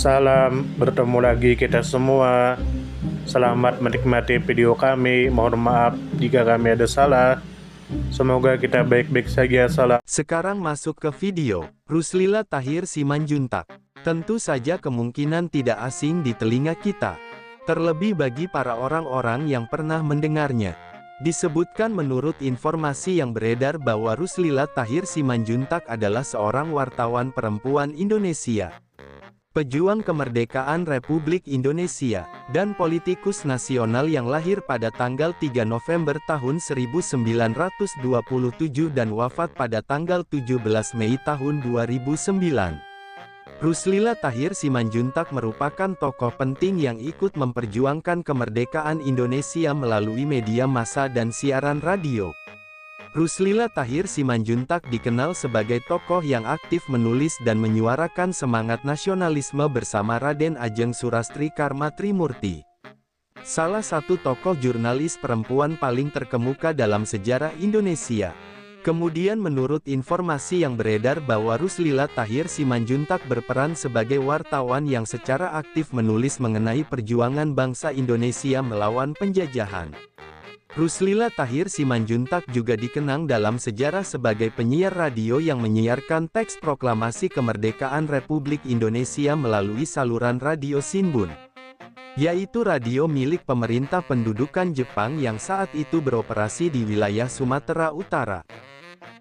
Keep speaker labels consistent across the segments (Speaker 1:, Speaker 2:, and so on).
Speaker 1: Salam, bertemu lagi kita semua. Selamat menikmati video kami. Mohon maaf jika kami ada salah. Semoga kita baik-baik saja. Salam.
Speaker 2: Sekarang masuk ke video. Ruslila Tahir Simanjuntak. Tentu saja kemungkinan tidak asing di telinga kita. Terlebih bagi para orang-orang yang pernah mendengarnya. Disebutkan menurut informasi yang beredar bahwa Ruslila Tahir Simanjuntak adalah seorang wartawan perempuan Indonesia, pejuang kemerdekaan Republik Indonesia, dan politikus nasional yang lahir pada tanggal 3 November tahun 1927 dan wafat pada tanggal 17 Mei tahun 2009. Ruslila Tahir Simanjuntak merupakan tokoh penting yang ikut memperjuangkan kemerdekaan Indonesia melalui media massa dan siaran radio. Ruslila Tahir Simanjuntak dikenal sebagai tokoh yang aktif menulis dan menyuarakan semangat nasionalisme bersama Raden Ajeng Surastri Karma Trimurti. Salah satu tokoh jurnalis perempuan paling terkemuka dalam sejarah Indonesia. Kemudian menurut informasi yang beredar bahwa Ruslila Tahir Simanjuntak berperan sebagai wartawan yang secara aktif menulis mengenai perjuangan bangsa Indonesia melawan penjajahan. Ruslila Tahir Simanjuntak juga dikenang dalam sejarah sebagai penyiar radio yang menyiarkan teks proklamasi kemerdekaan Republik Indonesia melalui saluran radio Shinbun, yaitu radio milik pemerintah pendudukan Jepang yang saat itu beroperasi di wilayah Sumatera Utara.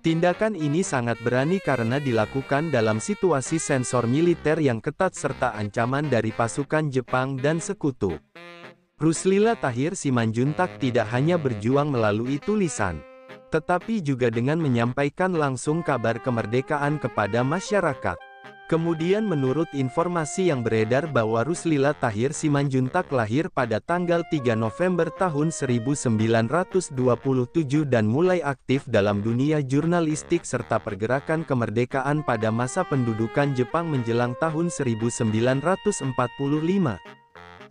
Speaker 2: Tindakan ini sangat berani karena dilakukan dalam situasi sensor militer yang ketat serta ancaman dari pasukan Jepang dan sekutu. Ruslila Tahir Simanjuntak tidak hanya berjuang melalui tulisan, tetapi juga dengan menyampaikan langsung kabar kemerdekaan kepada masyarakat. Kemudian menurut informasi yang beredar bahwa Ruslila Tahir Simanjuntak lahir pada tanggal 3 November tahun 1927 dan mulai aktif dalam dunia jurnalistik serta pergerakan kemerdekaan pada masa pendudukan Jepang menjelang tahun 1945.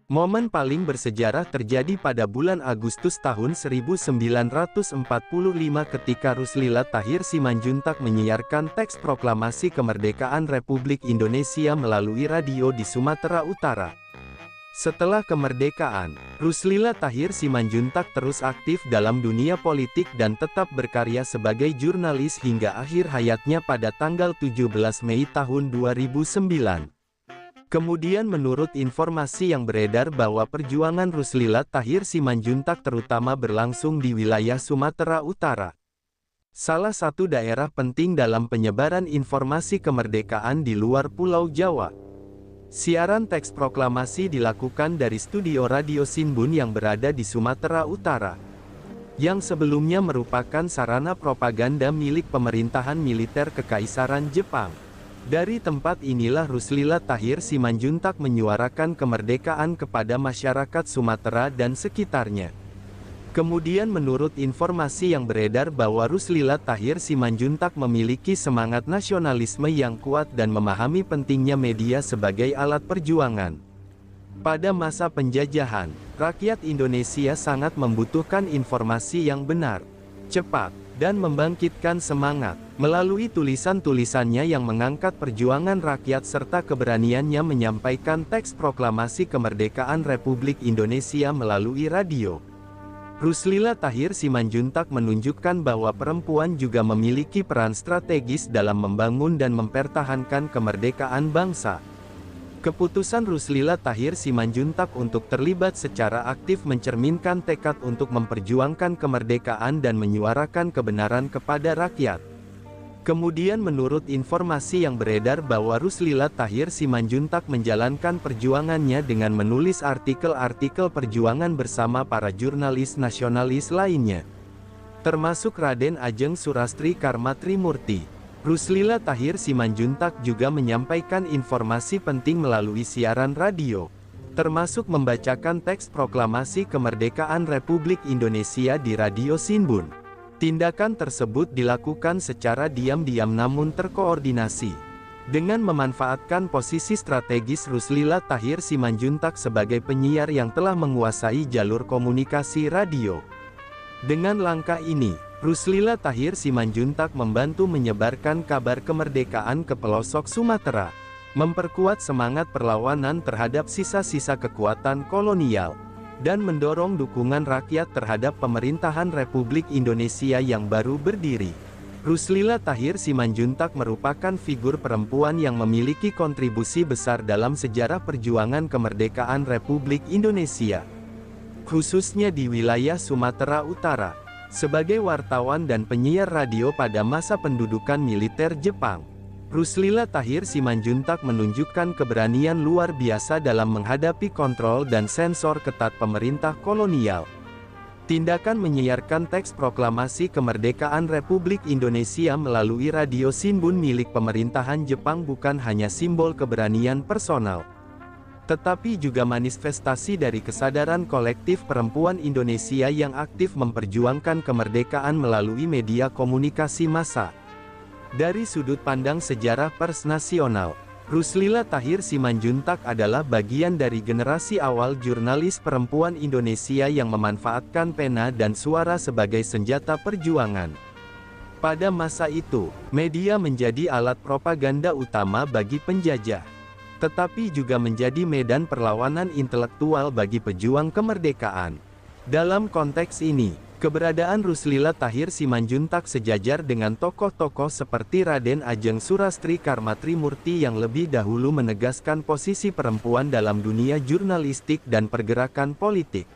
Speaker 2: Momen paling bersejarah terjadi pada bulan Agustus tahun 1945 ketika Ruslila Tahir Simanjuntak menyiarkan teks proklamasi kemerdekaan Republik Indonesia melalui radio di Sumatera Utara. Setelah kemerdekaan, Ruslila Tahir Simanjuntak terus aktif dalam dunia politik dan tetap berkarya sebagai jurnalis hingga akhir hayatnya pada tanggal 17 Mei tahun 2009. Kemudian menurut informasi yang beredar bahwa perjuangan Ruslila Tahir Simanjuntak terutama berlangsung di wilayah Sumatera Utara, salah satu daerah penting dalam penyebaran informasi kemerdekaan di luar Pulau Jawa. Siaran teks proklamasi dilakukan dari studio radio Shinbun yang berada di Sumatera Utara, yang sebelumnya merupakan sarana propaganda milik pemerintahan militer Kekaisaran Jepang. Dari tempat inilah Ruslila Tahir Simanjuntak menyuarakan kemerdekaan kepada masyarakat Sumatera dan sekitarnya. Kemudian menurut informasi yang beredar bahwa Ruslila Tahir Simanjuntak memiliki semangat nasionalisme yang kuat dan memahami pentingnya media sebagai alat perjuangan. Pada masa penjajahan, rakyat Indonesia sangat membutuhkan informasi yang benar, cepat, dan membangkitkan semangat. Melalui tulisan-tulisannya yang mengangkat perjuangan rakyat serta keberaniannya menyampaikan teks proklamasi kemerdekaan Republik Indonesia melalui radio, Ruslila Tahir Simanjuntak menunjukkan bahwa perempuan juga memiliki peran strategis dalam membangun dan mempertahankan kemerdekaan bangsa. Keputusan Ruslila Tahir Simanjuntak untuk terlibat secara aktif mencerminkan tekad untuk memperjuangkan kemerdekaan dan menyuarakan kebenaran kepada rakyat. Kemudian menurut informasi yang beredar bahwa Ruslila Tahir Simanjuntak menjalankan perjuangannya dengan menulis artikel-artikel perjuangan bersama para jurnalis nasionalis lainnya, termasuk Raden Ajeng Surastri Karma Trimurti. Ruslila Tahir Simanjuntak juga menyampaikan informasi penting melalui siaran radio, termasuk membacakan teks proklamasi kemerdekaan Republik Indonesia di radio Shinbun. Tindakan tersebut dilakukan secara diam-diam namun terkoordinasi. Dengan memanfaatkan posisi strategis Ruslila Tahir Simanjuntak sebagai penyiar yang telah menguasai jalur komunikasi radio. Dengan langkah ini, Ruslila Tahir Simanjuntak membantu menyebarkan kabar kemerdekaan ke pelosok Sumatera, memperkuat semangat perlawanan terhadap sisa-sisa kekuatan kolonial, dan mendorong dukungan rakyat terhadap pemerintahan Republik Indonesia yang baru berdiri. Ruslila Tahir Simanjuntak merupakan figur perempuan yang memiliki kontribusi besar dalam sejarah perjuangan kemerdekaan Republik Indonesia, khususnya di wilayah Sumatera Utara. Sebagai wartawan dan penyiar radio pada masa pendudukan militer Jepang, Ruslila Tahir Simanjuntak menunjukkan keberanian luar biasa dalam menghadapi kontrol dan sensor ketat pemerintah kolonial. Tindakan menyiarkan teks proklamasi kemerdekaan Republik Indonesia melalui radio Shinbun milik pemerintahan Jepang bukan hanya simbol keberanian personal, tetapi juga manifestasi dari kesadaran kolektif perempuan Indonesia yang aktif memperjuangkan kemerdekaan melalui media komunikasi massa. Dari sudut pandang sejarah pers nasional, Ruslila Tahir Simanjuntak adalah bagian dari generasi awal jurnalis perempuan Indonesia yang memanfaatkan pena dan suara sebagai senjata perjuangan. Pada masa itu, media menjadi alat propaganda utama bagi penjajah, tetapi juga menjadi medan perlawanan intelektual bagi pejuang kemerdekaan. Dalam konteks ini, keberadaan Ruslila Tahir Simanjuntak sejajar dengan tokoh-tokoh seperti Raden Ajeng Surastri Karmatrimurti yang lebih dahulu menegaskan posisi perempuan dalam dunia jurnalistik dan pergerakan politik.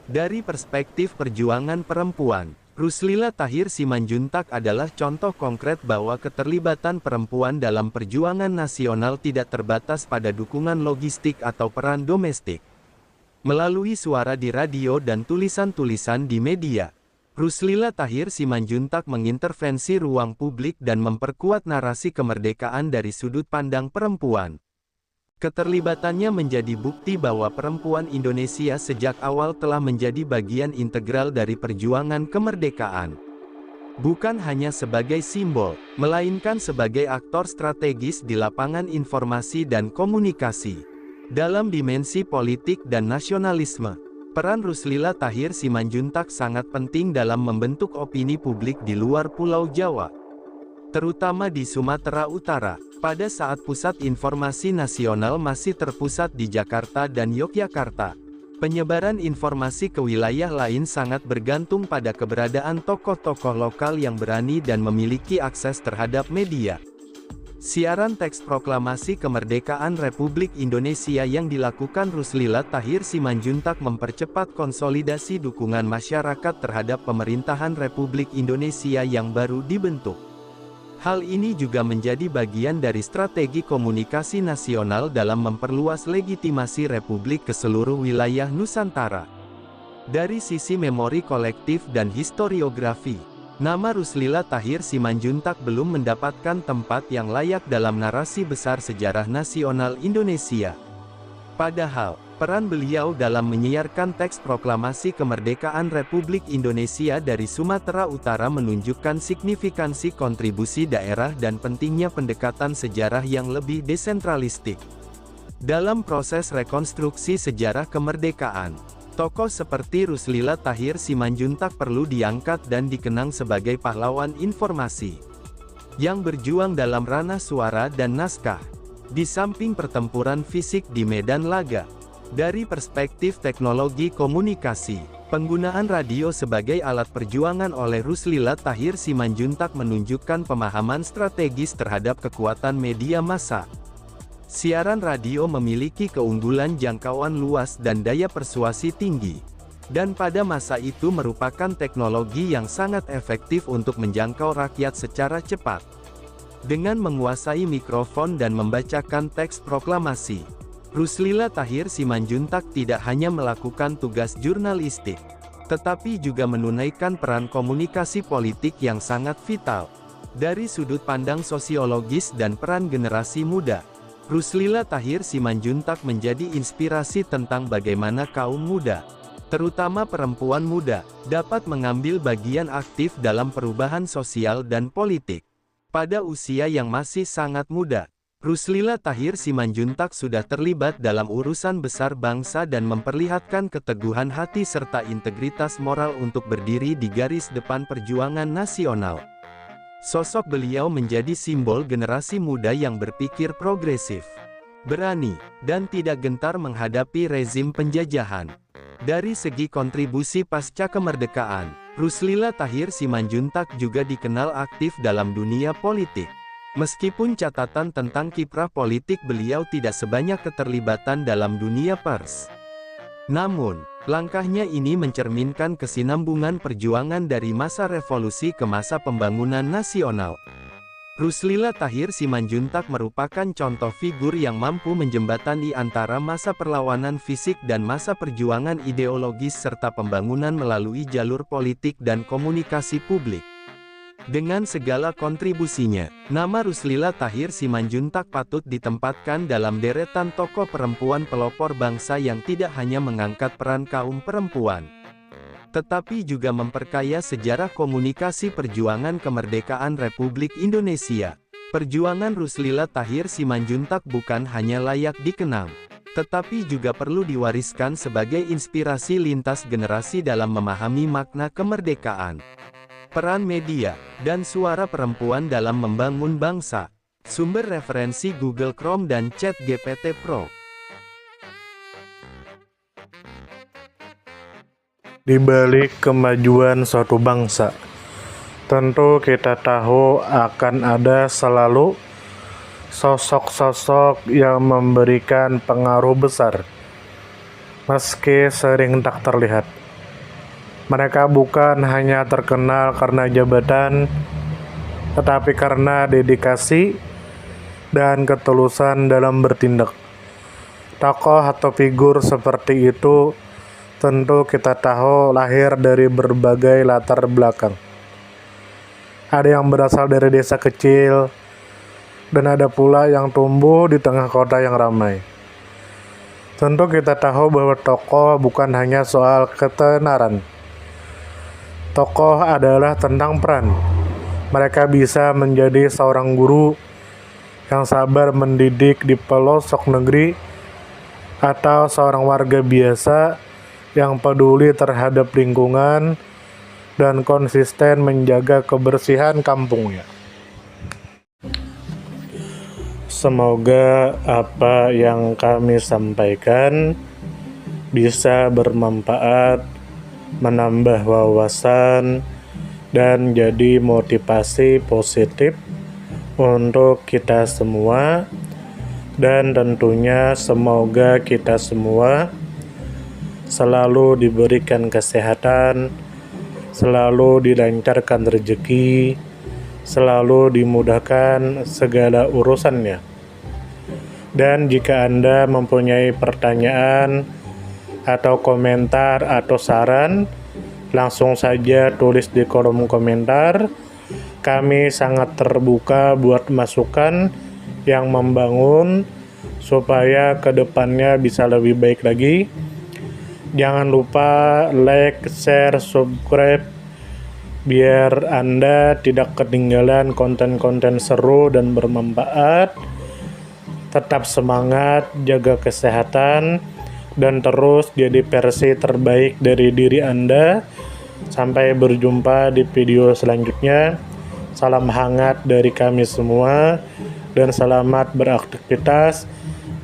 Speaker 2: Dari perspektif perjuangan perempuan, Ruslila Tahir Simanjuntak adalah contoh konkret bahwa keterlibatan perempuan dalam perjuangan nasional tidak terbatas pada dukungan logistik atau peran domestik. Melalui suara di radio dan tulisan-tulisan di media, Ruslila Tahir Simanjuntak mengintervensi ruang publik dan memperkuat narasi kemerdekaan dari sudut pandang perempuan. Keterlibatannya menjadi bukti bahwa perempuan Indonesia sejak awal telah menjadi bagian integral dari perjuangan kemerdekaan. Bukan hanya sebagai simbol, melainkan sebagai aktor strategis di lapangan informasi dan komunikasi. Dalam dimensi politik dan nasionalisme, peran Ruslila Tahir Simanjuntak sangat penting dalam membentuk opini publik di luar Pulau Jawa, terutama di Sumatera Utara, pada saat pusat informasi nasional masih terpusat di Jakarta dan Yogyakarta. Penyebaran informasi ke wilayah lain sangat bergantung pada keberadaan tokoh-tokoh lokal yang berani dan memiliki akses terhadap media. Siaran teks proklamasi kemerdekaan Republik Indonesia yang dilakukan Ruslila Tahir Simanjuntak mempercepat konsolidasi dukungan masyarakat terhadap pemerintahan Republik Indonesia yang baru dibentuk. Hal ini juga menjadi bagian dari strategi komunikasi nasional dalam memperluas legitimasi Republik ke seluruh wilayah Nusantara. Dari sisi memori kolektif dan historiografi, nama Ruslila Tahir Simanjuntak belum mendapatkan tempat yang layak dalam narasi besar sejarah nasional Indonesia. Padahal, peran beliau dalam menyiarkan teks proklamasi kemerdekaan Republik Indonesia dari Sumatera Utara menunjukkan signifikansi kontribusi daerah dan pentingnya pendekatan sejarah yang lebih desentralistik. Dalam proses rekonstruksi sejarah kemerdekaan, tokoh seperti Ruslila Tahir Simanjuntak perlu diangkat dan dikenang sebagai pahlawan informasi yang berjuang dalam ranah suara dan naskah, di samping pertempuran fisik di medan laga. Dari perspektif teknologi komunikasi, penggunaan radio sebagai alat perjuangan oleh Ruslila Tahir Simanjuntak menunjukkan pemahaman strategis terhadap kekuatan media massa. Siaran radio memiliki keunggulan jangkauan luas dan daya persuasi tinggi, dan pada masa itu merupakan teknologi yang sangat efektif untuk menjangkau rakyat secara cepat. Dengan menguasai mikrofon dan membacakan teks proklamasi, Ruslila Tahir Simanjuntak tidak hanya melakukan tugas jurnalistik, tetapi juga menunaikan peran komunikasi politik yang sangat vital. Dari sudut pandang sosiologis dan peran generasi muda, Ruslila Tahir Simanjuntak menjadi inspirasi tentang bagaimana kaum muda, terutama perempuan muda, dapat mengambil bagian aktif dalam perubahan sosial dan politik. Pada usia yang masih sangat muda, Ruslila Tahir Simanjuntak sudah terlibat dalam urusan besar bangsa dan memperlihatkan keteguhan hati serta integritas moral untuk berdiri di garis depan perjuangan nasional. Sosok beliau menjadi simbol generasi muda yang berpikir progresif, berani, dan tidak gentar menghadapi rezim penjajahan. Dari segi kontribusi pasca kemerdekaan, Ruslila Tahir Simanjuntak juga dikenal aktif dalam dunia politik. Meskipun catatan tentang kiprah politik beliau tidak sebanyak keterlibatan dalam dunia pers. Namun, langkahnya ini mencerminkan kesinambungan perjuangan dari masa revolusi ke masa pembangunan nasional. Ruslila Tahir Simanjuntak merupakan contoh figur yang mampu menjembatani antara masa perlawanan fisik dan masa perjuangan ideologis serta pembangunan melalui jalur politik dan komunikasi publik. Dengan segala kontribusinya, nama Ruslila Tahir Simanjuntak patut ditempatkan dalam deretan tokoh perempuan pelopor bangsa yang tidak hanya mengangkat peran kaum perempuan, tetapi juga memperkaya sejarah komunikasi perjuangan kemerdekaan Republik Indonesia. Perjuangan Ruslila Tahir Simanjuntak bukan hanya layak dikenang, tetapi juga perlu diwariskan sebagai inspirasi lintas generasi dalam memahami makna kemerdekaan, peran media, dan suara perempuan dalam membangun bangsa. Sumber referensi Google Chrome dan ChatGPT Pro.
Speaker 1: Di balik kemajuan suatu bangsa, tentu kita tahu akan ada selalu sosok-sosok yang memberikan pengaruh besar, meski sering tak terlihat. Mereka bukan hanya terkenal karena jabatan, tetapi karena dedikasi dan ketulusan dalam bertindak. Tokoh atau figur seperti itu tentu kita tahu lahir dari berbagai latar belakang. Ada yang berasal dari desa kecil, dan ada pula yang tumbuh di tengah kota yang ramai. Tentu kita tahu bahwa tokoh bukan hanya soal ketenaran. Tokoh adalah tentang peran. Mereka bisa menjadi seorang guru yang sabar mendidik di pelosok negeri, atau seorang warga biasa yang peduli terhadap lingkungan dan konsisten menjaga kebersihan kampungnya. Semoga apa yang kami sampaikan bisa bermanfaat, menambah wawasan, dan jadi motivasi positif untuk kita semua. Dan tentunya semoga kita semua selalu diberikan kesehatan, selalu dilancarkan rezeki, selalu dimudahkan segala urusannya. Dan jika Anda mempunyai pertanyaan atau komentar atau saran, langsung saja tulis di kolom komentar. Kami sangat terbuka buat masukan yang membangun supaya kedepannya bisa lebih baik lagi. Jangan lupa like, share, subscribe biar Anda tidak ketinggalan konten-konten seru dan bermanfaat. Tetap semangat, jaga kesehatan, dan terus jadi versi terbaik dari diri Anda. Sampai berjumpa di video selanjutnya. Salam hangat dari kami semua, dan selamat beraktivitas.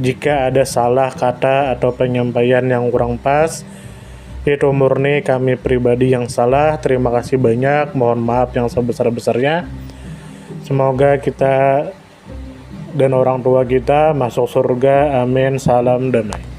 Speaker 1: Jika ada salah kata atau penyampaian yang kurang pas, itu murni kami pribadi yang salah. Terima kasih banyak, mohon maaf yang sebesar-besarnya. Semoga kita dan orang tua kita masuk surga, amin. Salam damai.